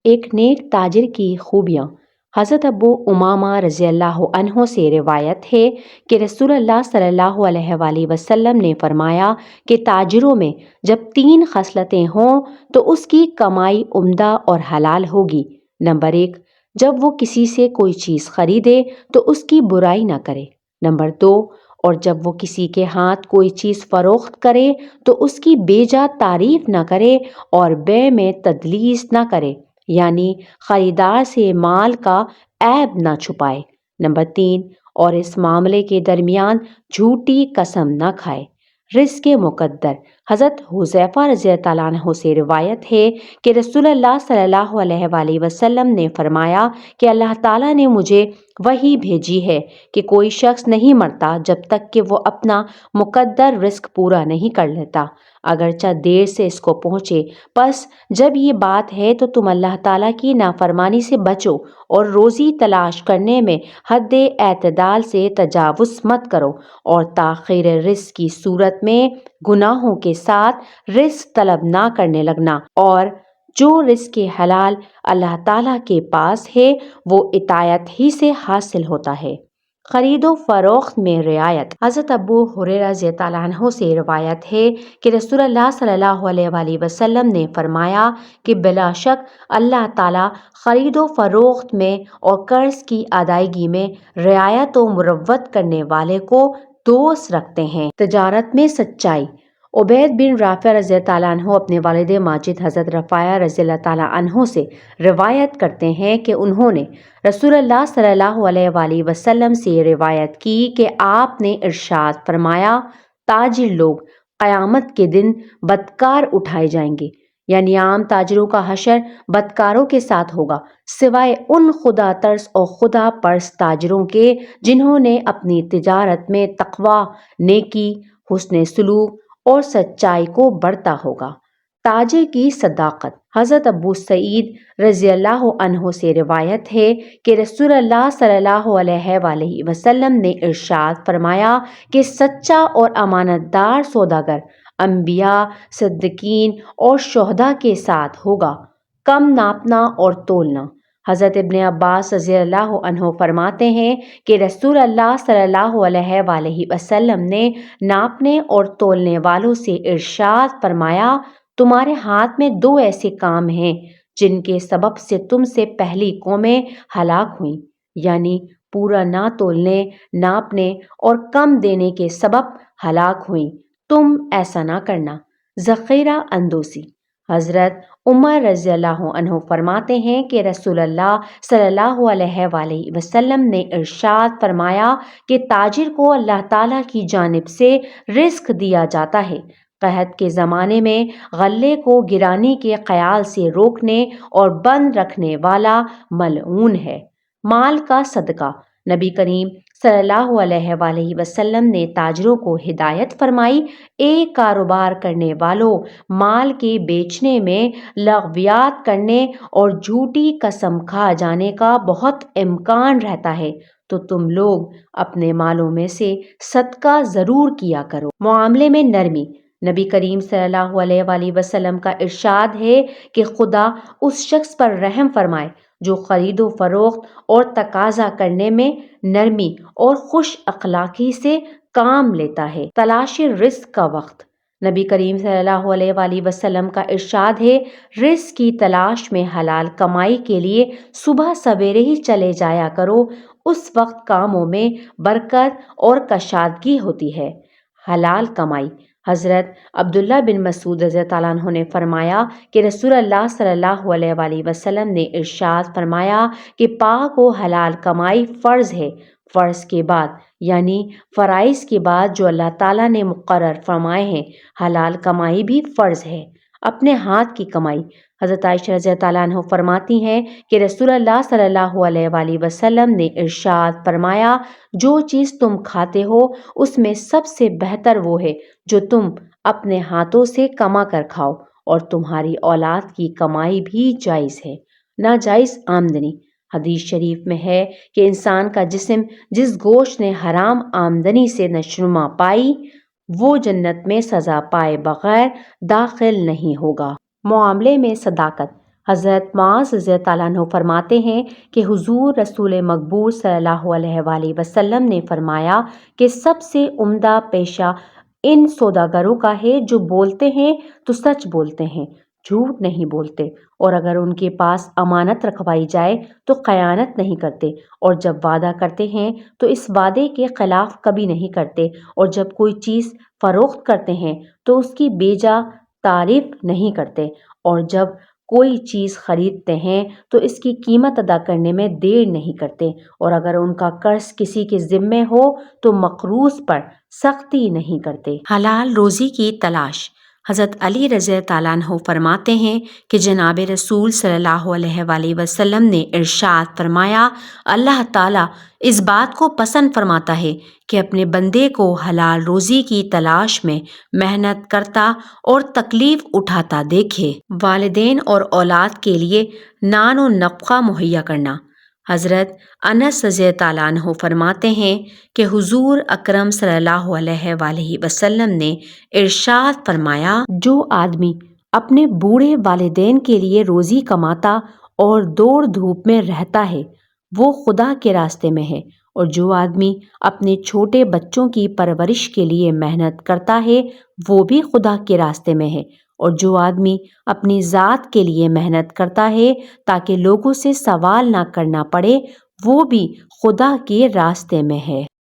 ایک نیک تاجر کی خوبیاں۔ حضرت ابو امامہ رضی اللہ عنہ سے روایت ہے کہ رسول اللہ صلی اللہ علیہ وآلہ وسلم نے فرمایا کہ تاجروں میں جب 3 خصلتیں ہوں تو اس کی کمائی عمدہ اور حلال ہوگی۔ نمبر 1، جب وہ کسی سے کوئی چیز خریدے تو اس کی برائی نہ کرے۔ نمبر 2، اور جب وہ کسی کے ہاتھ کوئی چیز فروخت کرے تو اس کی بے جا تعریف نہ کرے اور بیع میں تدلیس نہ کرے، یعنی خریدار سے مال کا عیب نہ چھپائے۔ نمبر 3، اور اس معاملے کے درمیان جھوٹی قسم نہ کھائے۔ رزق مقدر۔ حضرت حذیفہ رضی اللہ عنہ سے روایت ہے کہ رسول اللہ صلی اللہ علیہ وآلہ وسلم نے فرمایا کہ اللہ تعالیٰ نے مجھے وحی بھیجی ہے کہ کوئی شخص نہیں مرتا جب تک کہ وہ اپنا مقدر رزق پورا نہیں کر لیتا، اگرچہ دیر سے اس کو پہنچے۔ پس جب یہ بات ہے تو تم اللہ تعالیٰ کی نافرمانی سے بچو اور روزی تلاش کرنے میں حد اعتدال سے تجاوز مت کرو، اور تاخیر رزق کی صورت میں گناہوں کے ساتھ رزق طلب نہ کرنے لگنا، اور جو رزق حلال اللہ تعالیٰ کے پاس ہے وہ اطاعت ہی سے حاصل ہوتا ہے۔ خرید و فروخت میں رعایت۔ حضرت ابو ہریرہ رضی اللہ عنہ سے روایت ہے کہ رسول اللہ صلی اللہ علیہ وآلہ وسلم نے فرمایا کہ بلا شک اللہ تعالیٰ خرید و فروخت میں اور قرض کی ادائیگی میں رعایت و مروت کرنے والے کو دوست رکھتے ہیں۔ تجارت میں سچائی۔ عبید بن رافع رضی اللہ عنہ اپنے والد ماجد حضرت رفاعہ رضی اللہ عنہ سے روایت کرتے ہیں کہ انہوں نے رسول اللہ صلی اللہ علیہ وآلہ وسلم سے روایت کی کہ آپ نے ارشاد فرمایا، تاجر لوگ قیامت کے دن بدکار اٹھائے جائیں گے، یعنی عام تاجروں کا حشر بدکاروں کے ساتھ ہوگا، سوائے ان خدا ترس اور خدا پرست تاجروں کے جنہوں نے اپنی تجارت میں تقویٰ، نیکی، حسن سلوک اور سچائی کو برتا ہوگا۔ تاجر کی صداقت۔ حضرت ابو سعید رضی اللہ عنہ سے روایت ہے کہ رسول اللہ صلی اللہ علیہ وآلہ وسلم نے ارشاد فرمایا کہ سچا اور امانت دار سوداگر انبیاء، صدیقین اور شہداء کے ساتھ ہوگا۔ کم ناپنا اور تولنا۔ حضرت ابن عباس رضی اللہ عنہ فرماتے ہیں کہ رسول اللہ صلی اللہ علیہ وآلہ وسلم نے ناپنے اور تولنے والوں سے ارشاد فرمایا، تمہارے ہاتھ میں 2 ایسے کام ہیں جن کے سبب سے تم سے پہلی قومیں ہلاک ہوئیں، یعنی پورا نہ تولنے، ناپنے اور کم دینے کے سبب ہلاک ہوئیں، تم ایسا نہ کرنا۔ ذخیرہ اندوزی۔ حضرت عمر رضی اللہ عنہ فرماتے ہیں کہ رسول اللہ صلی اللہ علیہ وآلہ وسلم نے ارشاد فرمایا کہ تاجر کو اللہ تعالیٰ کی جانب سے رزق دیا جاتا ہے۔ قحط کے زمانے میں غلے کو گرانے کے خیال سے روکنے اور بند رکھنے والا ملعون ہے۔ مال کا صدقہ۔ نبی کریم صلی اللہ علیہ وآلہ وسلم نے تاجروں کو ہدایت فرمائی، ایک کاروبار کرنے والوں، مال کے بیچنے میں لغویات کرنے اور جھوٹی قسم کھا جانے کا بہت امکان رہتا ہے، تو تم لوگ اپنے مالوں میں سے صدقہ ضرور کیا کرو۔ معاملے میں نرمی۔ نبی کریم صلی اللہ علیہ وآلہ وسلم کا ارشاد ہے کہ خدا اس شخص پر رحم فرمائے جو خرید و فروخت اور تقاضا کرنے میں نرمی اور خوش اخلاقی سے کام لیتا ہے۔ تلاش رزق کا وقت۔ نبی کریم صلی اللہ علیہ وآلہ وسلم کا ارشاد ہے، رزق کی تلاش میں حلال کمائی کے لیے صبح سویرے ہی چلے جایا کرو، اس وقت کاموں میں برکت اور کشادگی ہوتی ہے۔ حلال کمائی۔ حضرت عبداللہ بن مسعود رضی اللہ عنہ نے فرمایا کہ رسول اللہ صلی اللہ علیہ وآلہ وسلم نے ارشاد فرمایا کہ پاک و حلال کمائی فرض ہے، فرض کے بعد یعنی فرائض کے بعد جو اللہ تعالیٰ نے مقرر فرمائے ہیں، حلال کمائی بھی فرض ہے۔ اپنے ہاتھ کی کمائی۔ حضرت عائشہ رضی اللہ عنہ فرماتی ہیں کہ رسول اللہ صلی اللہ علیہ وآلہ وسلم نے ارشاد فرمایا، جو چیز تم کھاتے ہو اس میں سب سے بہتر وہ ہے جو تم اپنے ہاتھوں سے کما کر کھاؤ، اور تمہاری اولاد کی کمائی بھی جائز ہے۔ ناجائز آمدنی۔ حدیث شریف میں ہے کہ انسان کا جسم جس گوشت نے حرام آمدنی سے نشوونما پائی، وہ جنت میں سزا پائے بغیر داخل نہیں ہوگا۔ معاملے میں صداقت۔ حضرت معاذ رضی اللہ تعالیٰ عنہ فرماتے ہیں کہ حضور رسول مقبول صلی اللہ علیہ وآلہ وسلم نے فرمایا کہ سب سے عمدہ پیشہ ان سوداگروں کا ہے جو بولتے ہیں تو سچ بولتے ہیں، جھوٹ نہیں بولتے، اور اگر ان کے پاس امانت رکھوائی جائے تو خیانت نہیں کرتے، اور جب وعدہ کرتے ہیں تو اس وعدے کے خلاف کبھی نہیں کرتے، اور جب کوئی چیز فروخت کرتے ہیں تو اس کی بیجا تعریف نہیں کرتے، اور جب کوئی چیز خریدتے ہیں تو اس کی قیمت ادا کرنے میں دیر نہیں کرتے، اور اگر ان کا قرض کسی کے ذمے ہو تو مقروض پر سختی نہیں کرتے۔ حلال روزی کی تلاش۔ حضرت علی رضی اللہ تعالیٰ عنہ فرماتے ہیں کہ جناب رسول صلی اللہ علیہ وآلہ وسلم نے ارشاد فرمایا، اللہ تعالیٰ اس بات کو پسند فرماتا ہے کہ اپنے بندے کو حلال روزی کی تلاش میں محنت کرتا اور تکلیف اٹھاتا دیکھے۔ والدین اور اولاد کے لیے نان و نفقہ مہیا کرنا۔ حضرت انس رضی اللہ تعالیٰ عنہ فرماتے ہیں کہ حضور اکرم صلی اللہ علیہ وآلہ وسلم نے ارشاد فرمایا، جو آدمی اپنے بوڑھے والدین کے لیے روزی کماتا اور دوڑ دھوپ میں رہتا ہے وہ خدا کے راستے میں ہے، اور جو آدمی اپنے چھوٹے بچوں کی پرورش کے لیے محنت کرتا ہے وہ بھی خدا کے راستے میں ہے، اور جو آدمی اپنی ذات کے لیے محنت کرتا ہے تاکہ لوگوں سے سوال نہ کرنا پڑے وہ بھی خدا کے راستے میں ہے۔